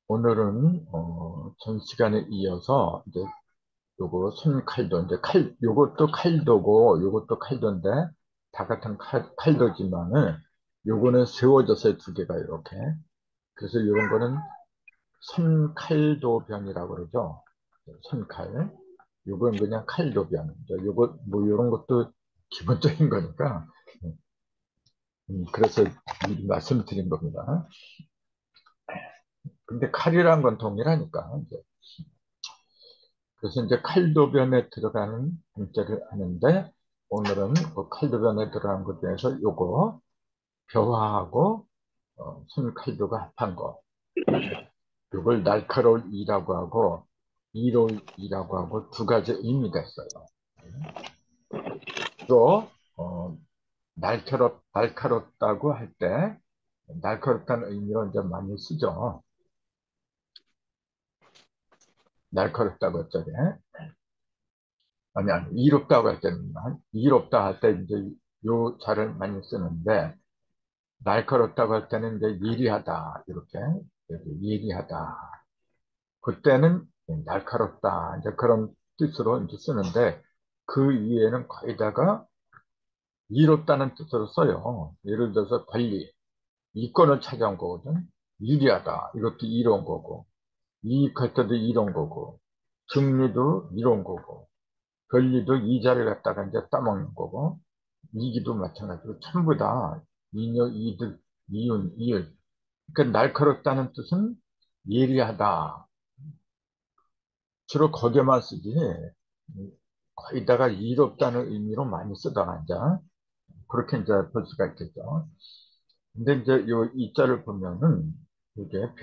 오늘은 전 시간에 이어서 이제 요거 손칼도 이제 요것도 칼도고 요것도 칼도인데 다 같은 칼도지만은 요거는 세워져서 두 개가 이렇게. 그래서 이런 거는 손칼도변이라고 그러죠. 손칼. 요건 그냥 칼도변. 이제 요거 뭐 요런 것도 기본적인 거니까. 그래서 미리 말씀드린 겁니다. 근데 칼이란 건 동일하니까. 이제. 그래서 이제 칼도변에 들어가는 문제를 하는데, 오늘은 그 칼도변에 들어간 것 중에서 요거, 벼화하고, 손칼도가 합한 거. 요걸 날카로울 이라고 하고, 이로울 이라고 하고, 두 가지 의미가 있어요. 또, 날카롭다고 할 때, 날카롭다는 의미로 이제 많이 쓰죠. 날카롭다고 했죠. 아니, 이롭다고 할 때는, 이롭다 할 때 이제 요 자를 많이 쓰는데, 날카롭다고 할 때는 이제 예리하다, 이렇게 예리하다. 그때는 날카롭다, 이제 그런 뜻으로 이제 쓰는데, 그 이해는 거의다가 이롭다는 뜻으로 써요. 예를 들어서 권리, 이권을 찾아온 거거든. 유리하다, 이것도 이로운 거고, 이익할 때도 이로운 거고, 승리도 이로운 거고, 권리도 이자를 갖다가 이제 따먹는 거고, 이기도 마찬가지로 전부 다 이녀, 이득, 이윤, 이을. 그러니까 날카롭다는 뜻은 예리하다. 주로 거기에만 쓰지. 거기다가 이롭다는 의미로 많이 쓰다가 이제 그렇게 이제 볼 수가 있겠죠. 근데 이제 요 이자를 보면은 이게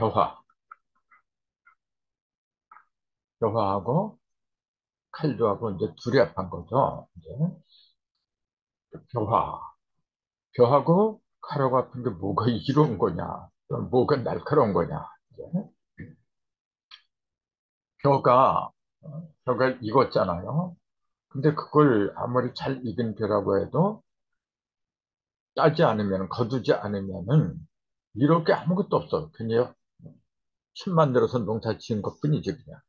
벼화하고 칼도하고 이제 둘이 합한 거죠. 이제 벼화, 벼하고 칼하고 합한 게 뭐가 이로운 거냐, 또 뭐가 날카로운 거냐. 이제 벼가 익었잖아요. 근데 그걸 아무리 잘 익은 벼라고 해도 따지 않으면, 거두지 않으면은 이럴 게 아무것도 없어. 그냥 침 만들어서 농사 지은 것 뿐이지, 그냥.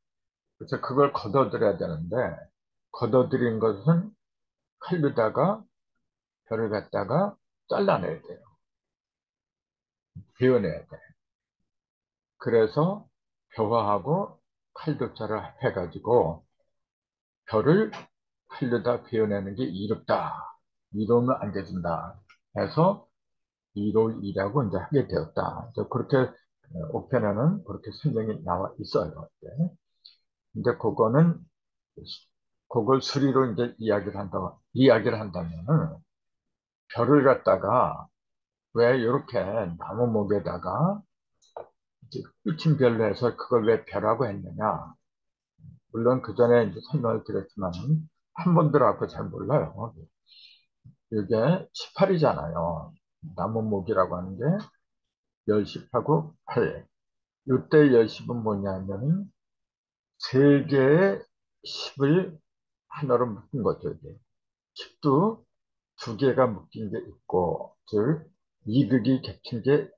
그래서 그걸 걷어들여야 되는데, 걷어들인 것은 칼로다가 벼를 갖다가 잘라내야 돼요. 베어내야 돼. 그래서 벼화하고 칼도자를 합해가지고 벼를 칼로다 베어내는 게 이롭다. 이로우면 안 돼준다. 해서 이로이라고 이제 하게 되었다. 그렇게 옥편에는 그렇게 설명이 나와 있어요. 네. 근데 그걸 수리로 이제 이야기를 한다면은 별을 갖다가 왜 이렇게 나무목에다가 이제 삐친 별로 해서 그걸 왜 별하고 했느냐. 물론 그 전에 이제 설명을 드렸지만 한 번 들어갖고 잘 몰라요. 이게 18이잖아요. 나무목이라고 하는 게 열십하고 8. 이때 열십은 뭐냐면은 세 개의 십을 하나로 묶은 거죠, 이게. 십도 두 개가 묶인 게 있고, 즉, 이극이 겹친 게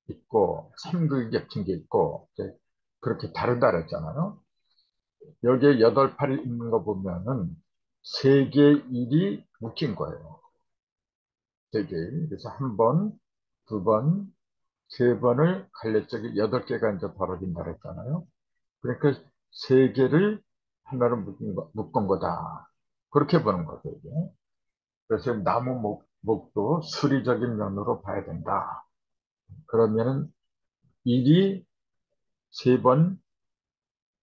있고, 삼극이 겹친 게 있고, 이제 그렇게 다르다 그랬잖아요. 여기에 여덟 팔이 있는 거 보면은 세 개의 일이 묶인 거예요. 세 개. 그래서 한 번, 두 번, 세 번을 갈래쪽에 여덟 개가 이제 벌어진다 그랬잖아요. 그러니까 세 개를 하나로 묶은 거다. 그렇게 보는 거죠, 이게. 그래서 목도 수리적인 면으로 봐야 된다. 그러면은 일이 세 번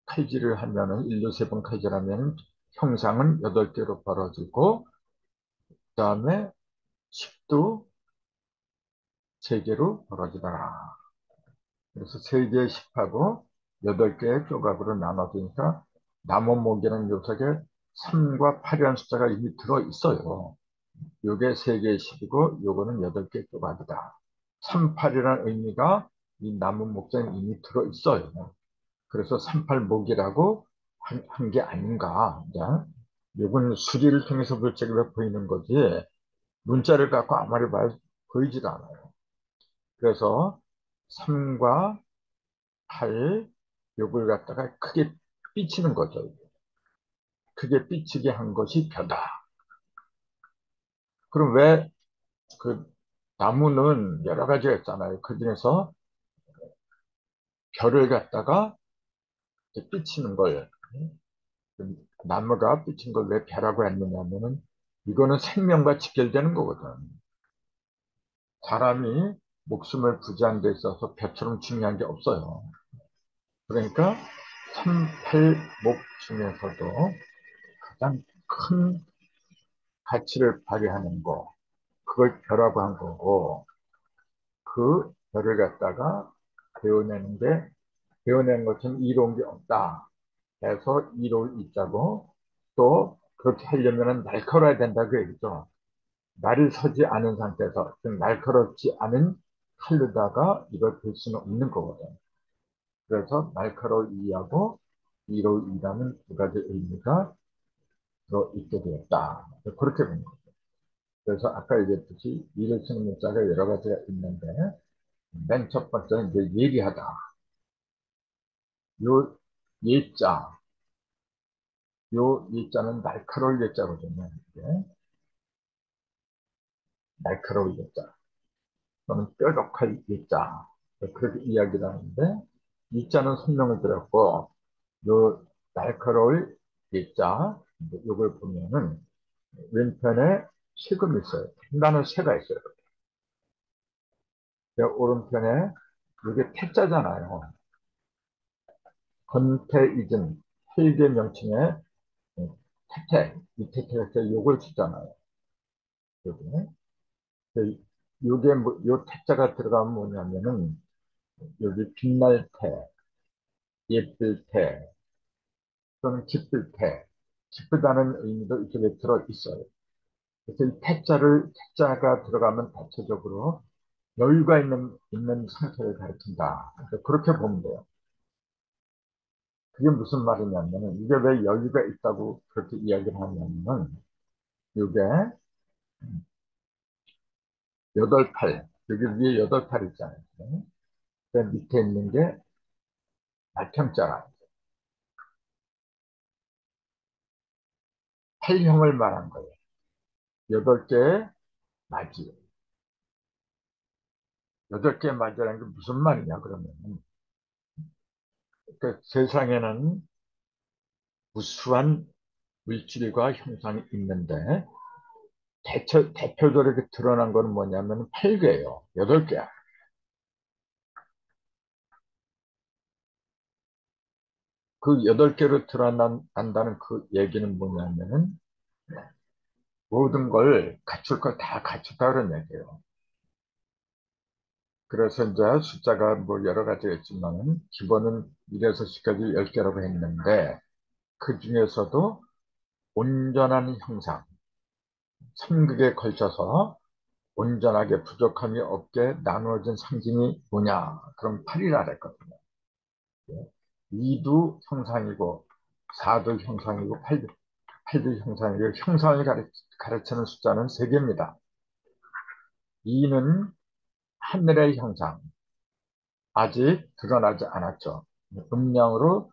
칼질을 하면은, 일로 세 번 칼질하면은 형상은 여덟 개로 벌어지고, 그 다음에 십도 세 개로 벌어지더라. 그래서 세 개의 십하고 여덟 개의 조각으로 나눠지니까 나무목이라는 녀석에 3과 8이라는 숫자가 이미 들어있어요. 요게 세 개의 십이고 요거는 여덟 개의 조각이다. 38이라는 의미가 이 나무 목장에 이미 들어있어요. 그래서 38목이라고 한 게 아닌가. 이건 수리를 통해서 물적으로 보이는 거지 문자를 갖고 아무리 보이지도 않아요. 그래서 3과 할 요걸 갖다가 크게 삐치는 거죠. 크게 삐치게 한 것이 벼다. 그럼 왜 그 나무는 여러 가지가 있잖아요. 그중에서 벼를 갖다가 이렇게 삐치는 걸, 그 나무가 삐친 걸 왜 벼라고 했느냐면은 이거는 생명과 직결되는 거거든. 사람이 목숨을 부지하는 데 있어서 벼처럼 중요한 게 없어요. 그러니까 38목 중에서도 가장 큰 가치를 발휘하는 거, 그걸 벼라고 한 거고, 그 벼를 갖다가 배워내는 게, 배워내는 것은 이로운 게 없다 해서 이로울 있자고, 또 그렇게 하려면 날카로워야 된다 그 얘기죠. 날이 서지 않은 상태에서, 즉 날카롭지 않은 칼로다가 이걸 볼 수는 없는 거거든. 그래서 날카로울 이하고 이로울 이라는 두 가지 의미가 들어있게 되었다. 그렇게 본 거죠. 그래서 아까 얘기했듯이 이를 쓰는 문자가 여러 가지가 있는데, 맨 첫 번째는 이제 예리하다. 요 예자, 요 예자는 날카로울 예자거든요. 이게 날카로울 예자. 또는 뾰족할 예자. 그렇게 이야기를 하는데, 이자는 설명을 드렸고, 요 날카로울 예자, 요걸 보면은 왼편에 세금이 있어요. 나는 새가 있어요. 오른편에 이게 태자잖아요. 건태이즘 헬개 명칭에 태태, 이 태태가 요걸 쓰잖아요. 여기. 요게 뭐, 요 태자가 들어가면 뭐냐면은 여기 빛날 태, 예쁠 태, 또는 기쁠 태, 기쁘다는 의미도 이쪽에 들어 있어요. 그래서 이 태자가 들어가면 대체적으로 여유가 있는 상태를 가리킨다. 그렇게 보면 돼요. 그게 무슨 말이냐면은, 이게 왜 여유가 있다고 그렇게 이야기를 하냐면은, 이게 여덟 팔, 여기 위에 여덟 팔 있잖아요. 그 밑에 있는 게 날평자라. 팔형을 말한 거예요. 여덟 개의 맞이. 여덟 개의 맞이라는 게 무슨 말이냐, 그러면. 그 세상에는 무수한 물질과 형상이 있는데, 대표적으로 드러난 거는 뭐냐면 8개예요. 8개야. 그 8개로 드러난다는 그 얘기는 뭐냐면은 모든 걸 갖출 걸 다 갖췄다 그런 얘기예요. 그래서 이제 숫자가 뭐 여러 가지가 있지만은 기본은 1에서 10까지 10개라고 했는데 그 중에서도 온전한 형상, 3극에 걸쳐서 온전하게 부족함이 없게 나누어진 상징이 뭐냐? 그럼 8이라 그랬거든요. 2도 형상이고 4도 형상이고 8도 형상이고 형상을 가르치는 숫자는 3개입니다. 2는 하늘의 형상, 아직 드러나지 않았죠. 음량으로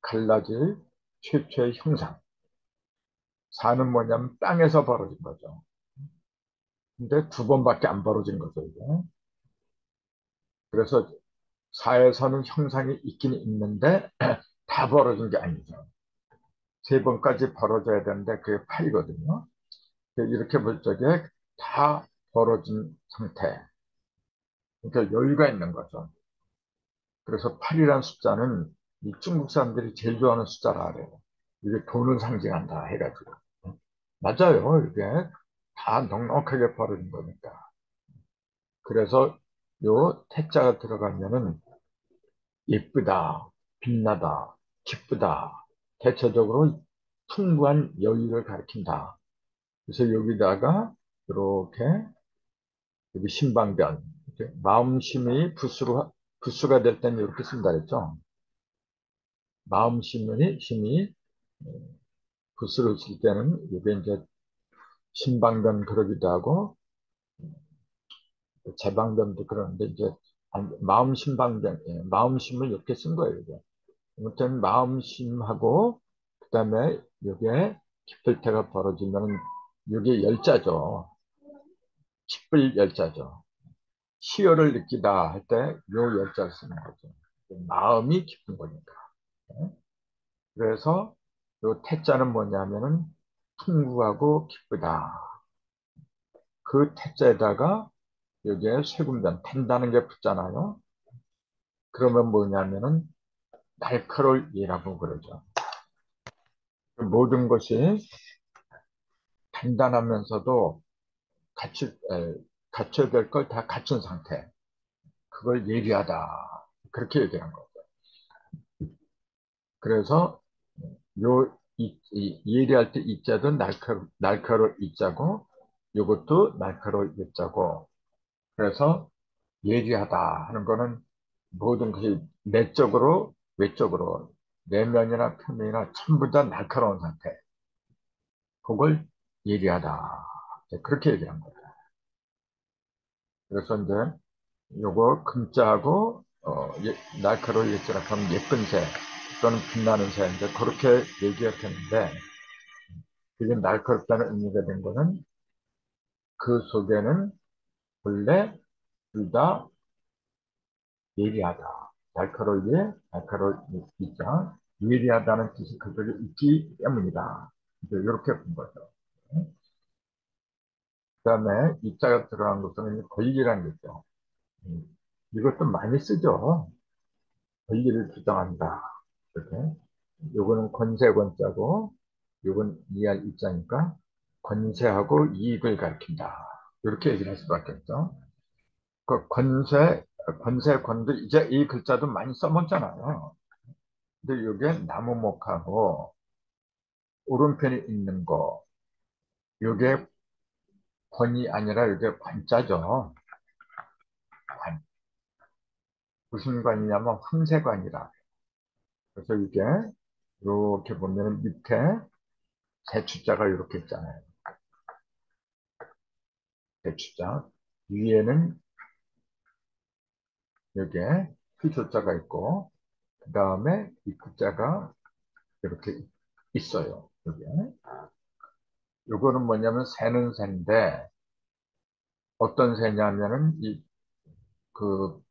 갈라질 최초의 형상. 4는 뭐냐면 땅에서 벌어진 거죠. 근데 2번밖에 안 벌어진 거죠, 이게. 그래서 4에서는 형상이 있긴 있는데 다 벌어진 게 아니죠. 3번까지 벌어져야 되는데 그게 8이거든요. 이렇게 볼 적에 다 벌어진 상태. 그러니까 여유가 있는 거죠. 그래서 8이라는 숫자는 이 중국 사람들이 제일 좋아하는 숫자라 그래요. 이게 돈을 상징한다 해가지고. 맞아요. 이게 다 넉넉하게 벌어진 거니까. 그래서 요 태자가 들어가면은 예쁘다, 빛나다, 기쁘다. 대체적으로 풍부한 여유를 가리킨다. 그래서 여기다가 이렇게 여기 신방변, 이렇게 마음심이 부수가 될 때는 이렇게 쓴다 그랬죠. 마음심이 부수를 쓸 때는 이게 이제 신방변 그러기도 하고 재방변도 그러는데 이제 마음심방정, 예, 마음심을 이렇게 쓴 거예요, 이게. 아무튼 마음심하고 그다음에 이게 기쁠 때가 벌어지면 이게 열자죠. 기쁠 열자죠. 희열을 느끼다 할 때 요 열자를 쓰는 거죠. 마음이 기쁜 거니까. 예. 그래서 요 태자는 뭐냐면은 풍부하고 기쁘다. 그 태자에다가 여기에 쇠군변 탄다는 게 붙잖아요. 그러면 뭐냐면은 날카로울 이라고 그러죠. 모든 것이 단단하면서도 갖춰야 될 걸 다 갖춘 상태. 그걸 예리하다. 그렇게 얘기한 거죠. 그래서 예리할 때 이자도 날카로울 이자고 이것도 날카로울 이자고 그래서 예리하다 하는 거는 모든 것이 내적으로 외적으로 내면이나 표면이나 전부 다 날카로운 상태. 그걸 예리하다. 이제 그렇게 얘기한 거예요. 그래서 이제 요거 금자하고 날카로운 예자라 하면 예쁜 새 또는 빛나는 새 이제 그렇게 얘기했는데 그게 날카롭다는 의미가 된 거는 그 속에는 본래 둘 다 예리하다. 날카로울 있자 예리하다는 뜻이 그쪽에 있기 때문이다. 이제 이렇게 본 거죠. 그 다음에 이자가 들어간 것은 권리라는 거죠. 이것도 많이 쓰죠. 권리를 주장한다. 이렇게. 요거는 권세권자고, 요건 이할 입자니까 권세하고 이익을 가리킨다. 이렇게 얘기를 할 수밖에 없죠. 그 권도 이제 이 글자도 많이 써먹잖아요. 근데 이게 나무목하고 오른편에 있는 거, 이게 권이 아니라 이게 관자죠. 관. 무슨 관이냐면 황새관이라. 그래서 이게 이렇게 보면 밑에 대추자가 이렇게 있잖아요. 대추자. 위에는 여기에 희조자가 있고, 그 다음에 이 글자가 이렇게 있어요. 여기에. 요거는 뭐냐면 새는 새인데, 어떤 새냐면은 그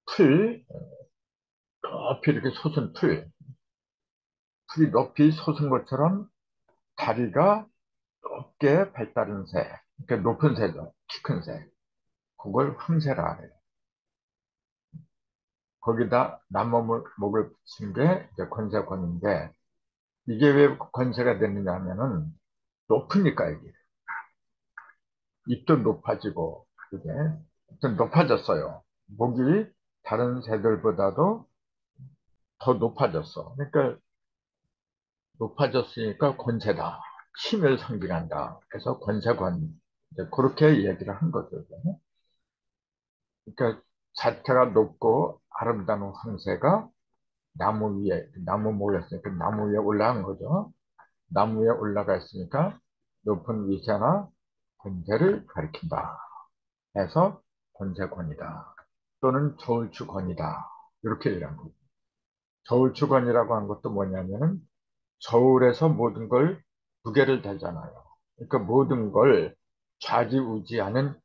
풀, 높이 이렇게 솟은 풀이 높이 솟은 것처럼 다리가 높게 발달한 새. 그러니까 높은 새죠. 키 큰 새. 그걸 황새라 해요. 거기다 나무목을 붙인 게 이제 권세권인데, 이게 왜 권세가 됐느냐 하면은 높으니까 이게. 입도 높아지고, 이게 좀 높아졌어요. 목이 다른 새들보다도 더 높아졌어. 그러니까 높아졌으니까 권세다. 힘을 상징한다. 그래서 권세권. 이제 그렇게 얘기를 한 거죠. 그러니까 자태가 높고 아름다운 황새가 나무 모였으니까 나무 위에 올라간 거죠. 나무 위에 올라가 있으니까 높은 위세나 권세를 가리킨다. 해서 권세권이다. 또는 저울추권이다. 이렇게 얘기한 거죠. 저울추권이라고 한 것도 뭐냐면은 저울에서 모든 걸 무게를 달잖아요. 그러니까 모든 걸 좌지우지하는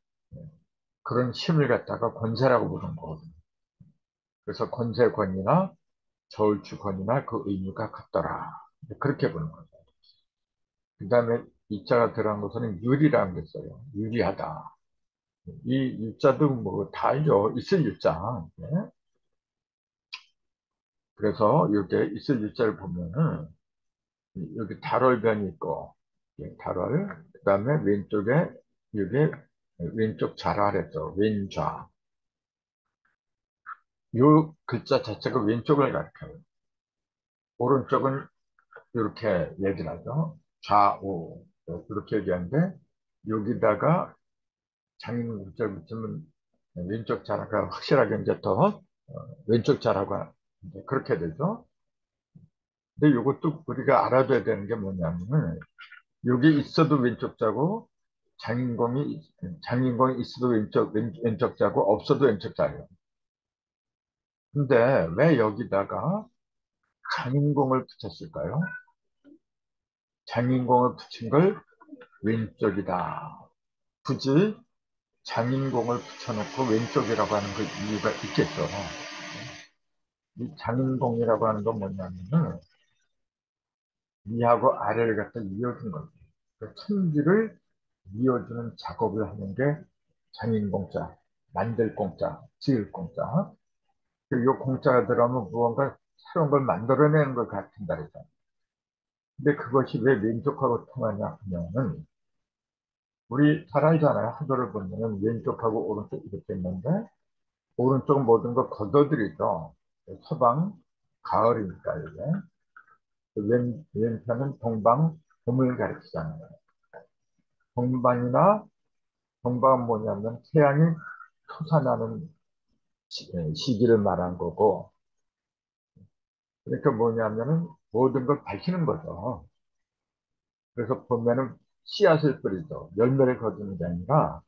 그런 힘을 갖다가 권세라고 부르는 거거든요. 그래서 권세권이나 저울추권이나 그 의미가 같더라. 그렇게 보는 거죠. 그 다음에 이자가 들어간 것은 유리라는 게 있어요. 유리하다. 이 유자도 뭐 다 알죠. 있을 유자. 네? 그래서 이게 있을 유자를 보면은 여기 달월변이 있고 달월 그다음에 왼쪽에 여기 왼쪽 좌라랬죠. 왼좌. 요 글자 자체가 왼쪽을 가리켜요. 오른쪽은 이렇게 얘기를 하죠. 좌우 이렇게 얘기하는데 여기다가 장인 글자를 붙이면 왼쪽 좌라가 확실하게 이제 더 왼쪽 좌라가 이제 그렇게 되죠. 근데 이것도 우리가 알아둬야 되는 게 뭐냐면은 여기 있어도 왼쪽 자고 장인공이, 장인공이 있어도 왼쪽 자고 없어도 왼쪽 자예요. 근데 왜 여기다가 장인공을 붙였을까요? 장인공을 붙인 걸 왼쪽이다. 굳이 장인공을 붙여놓고 왼쪽이라고 하는 그 이유가 있겠죠. 이 장인공이라고 하는 건 뭐냐면은 위하고 아래를 갖다 이어준 거죠. 그 천지를 이어주는 작업을 하는 게 장인공자, 만들 공자, 지을 공자. 이 공자가 들어가면 무언가 새로운 걸 만들어내는 것 같은다 그랬잖아요. 근데 그것이 왜 왼쪽하고 통하냐 하면은 우리 잘 알잖아요. 하도를 보면은 왼쪽하고 오른쪽 이렇게 있는데 오른쪽 모든 거 걷어들이죠. 서방, 가을이니까 이게. 왼편은 동방, 봄을 가리키잖아요. 동방이나 동방은 뭐냐면 태양이 솟아나는 시기를 말한 거고, 그러니까 뭐냐면은 모든 걸 밝히는 거죠. 그래서 보면은 씨앗을 뿌리죠. 열매를 거두는 게 아니라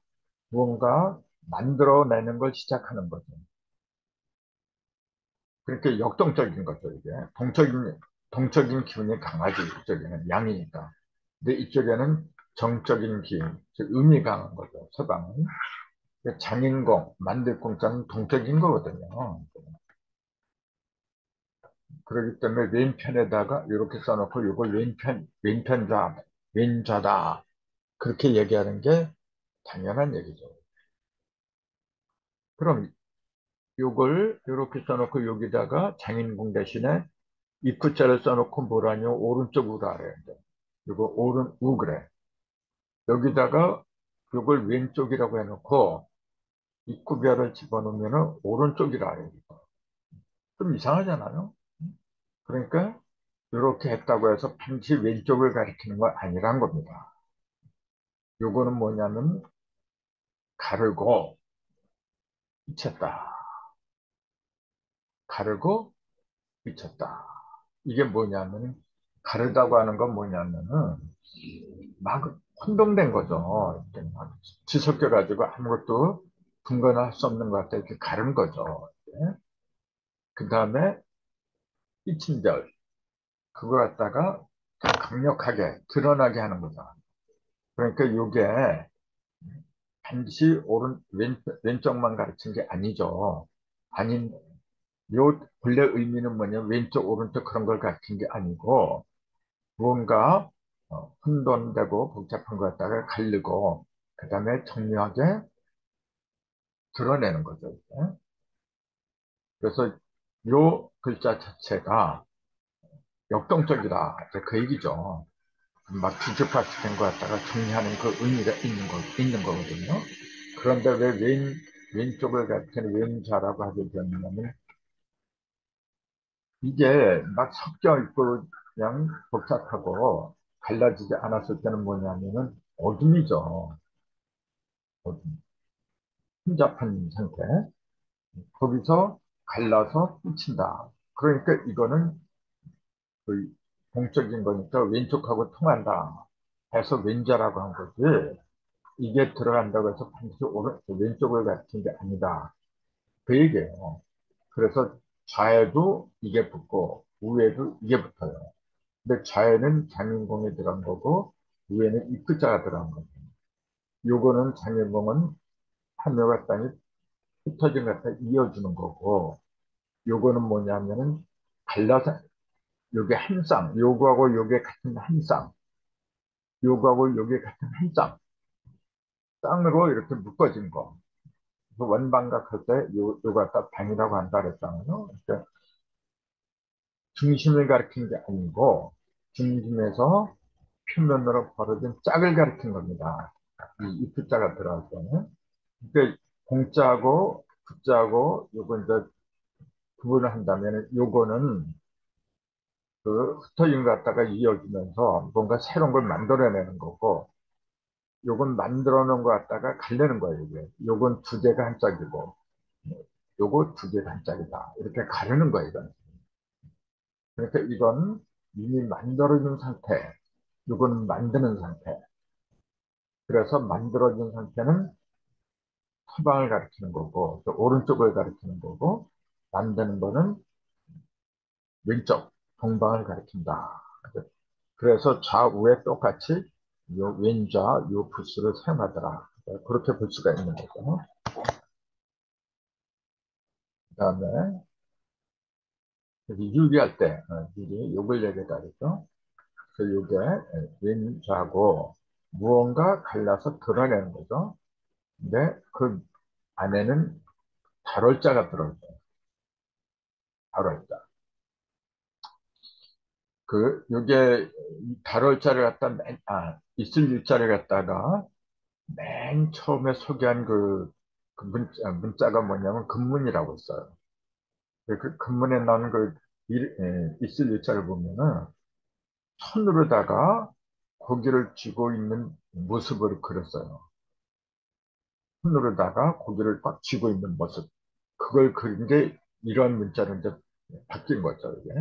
무언가 만들어내는 걸 시작하는 거죠. 그렇게 역동적인 거죠, 이게. 동적인 기운이 강하지, 이쪽에는 양이니까. 근데 이쪽에는 정적인 기운, 즉 음이 강한 거죠, 서방은. 장인공, 만들 공자는 동적인 거거든요. 그렇기 때문에 왼편에다가 이렇게 써놓고 이걸 왼좌다. 그렇게 얘기하는 게 당연한 얘기죠. 그럼 이걸 이렇게 써놓고 여기다가 장인공 대신에 입구자를 써놓고 뭐라뇨? 오른쪽으로 하래요. 이거 오른 우 그래. 여기다가 이걸 왼쪽이라고 해놓고 입구별을 집어넣으면 오른쪽이라 해요. 좀 이상하잖아요. 그러니까 이렇게 했다고 해서 반드시 왼쪽을 가리키는 건 아니란 겁니다. 요거는 뭐냐면 가르고 미쳤다. 가르고 미쳤다. 이게 뭐냐면 가르다고 하는 건 뭐냐면은 막 혼동된 거죠. 이렇게 막 뒤섞여가지고 아무것도 분간할 수 없는 것 같다. 이렇게 가른 거죠. 그 다음에 이친절 그거 갖다가 더 강력하게 드러나게 하는 거죠. 그러니까 이게 반드시 왼쪽만 가르친 게 아니죠. 아닌, 요, 본래 의미는 뭐냐, 왼쪽, 오른쪽 그런 걸 가르친 게 아니고, 무언가 혼돈되고 복잡한 것 갖다가 가르고, 그 다음에 정교하게 드러내는 거죠. 이제. 그래서 요 글자 자체가 역동적이다. 이제 그 얘기죠. 막 뒤죽박죽된 것 갖다가 정리하는 그 의미가 있는 거거든요. 그런데 왜 왼쪽을 가리키는 왼자라고 하게 되냐면, 이게 막 섞여 있고 그냥 복잡하고 갈라지지 않았을 때는 뭐냐면은 어둠이죠. 어둠. 혼잡한 상태. 거기서 갈라서 붙인다. 그러니까 이거는 그 동적인 거니까 왼쪽하고 통한다 해서 왼자라고 한 거지. 이게 들어간다고 해서 반드시 왼쪽을 가리킨 게 아니다. 그 얘기예요. 그래서 좌에도 이게 붙고 우에도 이게 붙어요. 근데 좌에는 장인공이 들어간 거고 우에는 입구자가 들어간 거고 요거는 장인공은 하늘과 땅이 흩어진 것 갖다 이어주는 거고 요거는 뭐냐면은 갈라서 요게 한 쌍, 요거하고 요게 같은 한 쌍, 요거하고 요게 같은 한 쌍, 쌍으로 이렇게 묶어진 거. 그래서 원방각할 때 요거 갖다 방이라고 한다 그랬잖아요. 그러니까 중심을 가리킨 게 아니고 중심에서 표면으로 벌어진 짝을 가리킨 겁니다. 이 입자가 들어갈 때는. 그러니까 공자하고 붙자하고 요거 이제 구분을 한다면 요거는 그 흩어진 것 갖다가 이어주면서 뭔가 새로운 걸 만들어내는 거고 요건 만들어 놓은 것 갖다가 갈리는 거예요. 이게. 요건 두 개가 한 짝이고 요거 두 개가 한 짝이다. 이렇게 가르는 거예요. 이건. 그러니까 이건 이미 만들어진 상태, 요거는 만드는 상태. 그래서 만들어진 상태는 서방을 가리키는 거고, 또 오른쪽을 가리키는 거고, 만드는 거는 왼쪽, 동방을 가리킨다. 그래서 좌우에 똑같이 요 왼좌, 요 부수를 사용하더라. 그렇게 볼 수가 있는 거죠. 그 다음에 유리할 때, 유리, 요걸 얘기하다 그랬죠. 그래서 요게 왼좌고 무언가 갈라서 드러내는 거죠. 근데 그 안에는 발월자가 들어있어요. 발월자. 요게 발월자를 갖다 있을 유자를 갖다가 맨 처음에 소개한 그 문자가 뭐냐면 근문이라고 있어요. 그 근문에 나오는 있을 유자를 보면은 손으로다가 고기를 쥐고 있는 모습을 그렸어요. 손으로다가 고기를 딱 쥐고 있는 모습. 그걸 그린 게 이런 문자로 이제 바뀐 거죠, 이게.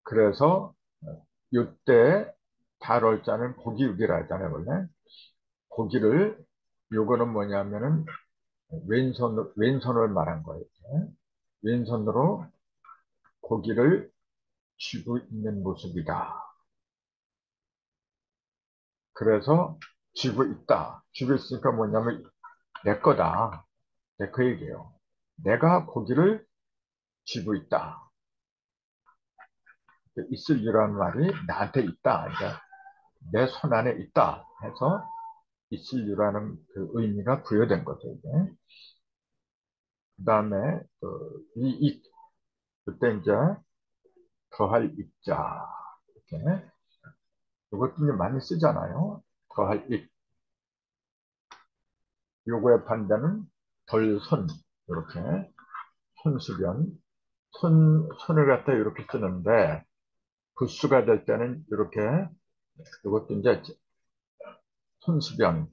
그래서 이때 발월자는 고기육이라 하잖아요, 원래. 고기를, 요거는 뭐냐면은 왼손을 말한 거예요. 이렇게. 왼손으로 고기를 쥐고 있는 모습이다. 그래서 쥐고 있다. 쥐고 있으니까 뭐냐면 내 거다. 그 얘기예요. 내가 고기를 쥐고 있다. 있을 이라는 말이 나한테 있다. 그러니까 내 손 안에 있다 해서 있을 이라는 그 의미가 부여된 거죠. 이게. 그 다음에 그때 이제 더할 입자 이렇게 이것도 이제 많이 쓰잖아요. 더할 입 요거의 반대는 덜손 이렇게 손수변 손을 갖다 이렇게 쓰는데 부수가 될 때는 이렇게 이것도 이제 손수변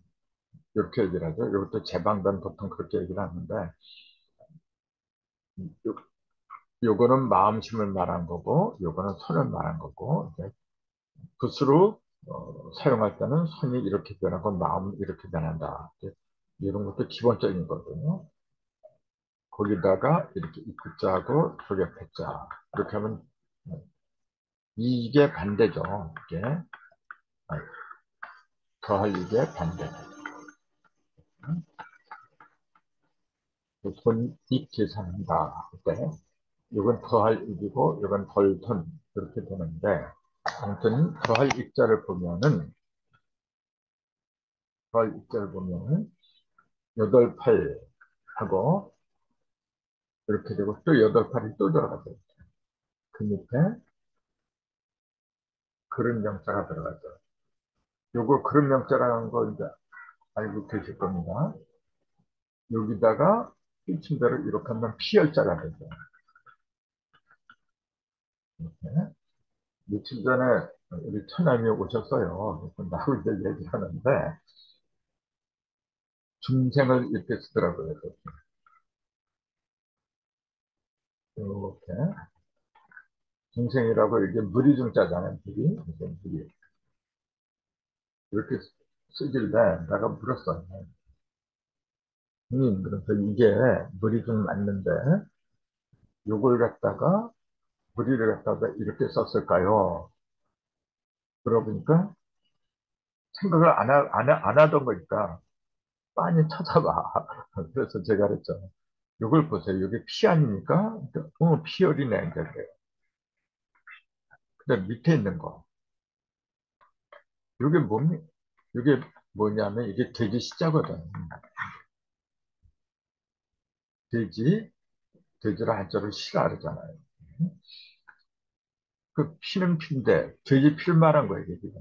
이렇게 얘기를 하죠. 이것도 제방전 보통 그렇게 얘기를 하는데 요, 요거는 마음심을 말한 거고 요거는 손을 말한 거고 이제 붓으로 사용할 때는 손이 이렇게 변하고 마음이 이렇게 변한다. 이런 것도 기본적인 거거든요. 거기다가 이렇게 입구자하고 저기 패자 이렇게 하면 이게 반대죠. 이게 더할 이게 반대. 손, 입 계산한다. 그때 이건 더할 입이고 이건 덜돈 이렇게 되는데 아무튼 더할 입자를 보면은 여덟 팔 하고 이렇게 되고 또 여덟 팔이 또 들어가죠. 그 밑에 그런 명자가 들어가죠. 요거 그런 명자라는 거 이제 알고 계실 겁니다. 여기다가 삐침대로 이렇게 하면 피열자가 되죠. 이렇게. 며칠 전에 우리 처남이 오셨어요. 그래서 나하고 이제 얘기하는데 중생을 이렇게 쓰더라고요. 이렇게 중생이라고 이게 물이 중자잖아요. 물이 물이 이렇게 쓰길래 내가 물었어요. 그래서 이게 물이 좀 맞는데 요걸 갖다가 무리를 갖다가 이렇게 썼을까요? 그러보니까 생각을 안 하던 거니까 빤히 쳐다봐. 그래서 제가 그랬죠. 이걸 보세요. 이게 피 아닙니까? 피열이네. 이제 그래요. 근데 밑에 있는 거. 이게 뭡니까? 이게 뭐냐면 이게 돼지 시자거든. 돼지, 돼지를 한자로 시가 그러잖아요. 그 피는 피인데 돼지 피를 말한 거예요. 이게 지금.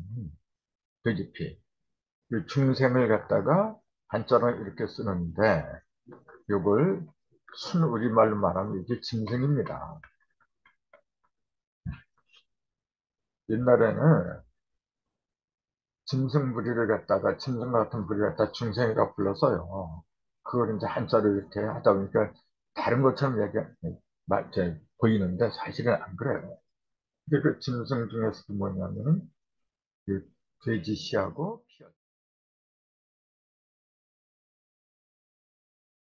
돼지 피. 그 중생을 갖다가 한자로 이렇게 쓰는데 요걸 순우리말로 말하면 이게 짐승입니다. 옛날에는 짐승 부리를 갖다가 짐승 같은 부리를 갖다 중생이라 불러서요. 그걸 이제 한자로 이렇게 하다 보니까 다른 것처럼 보이는데 사실은 안 그래요. 근데 그 짐승 중에서도 뭐냐면은 그 돼지시하고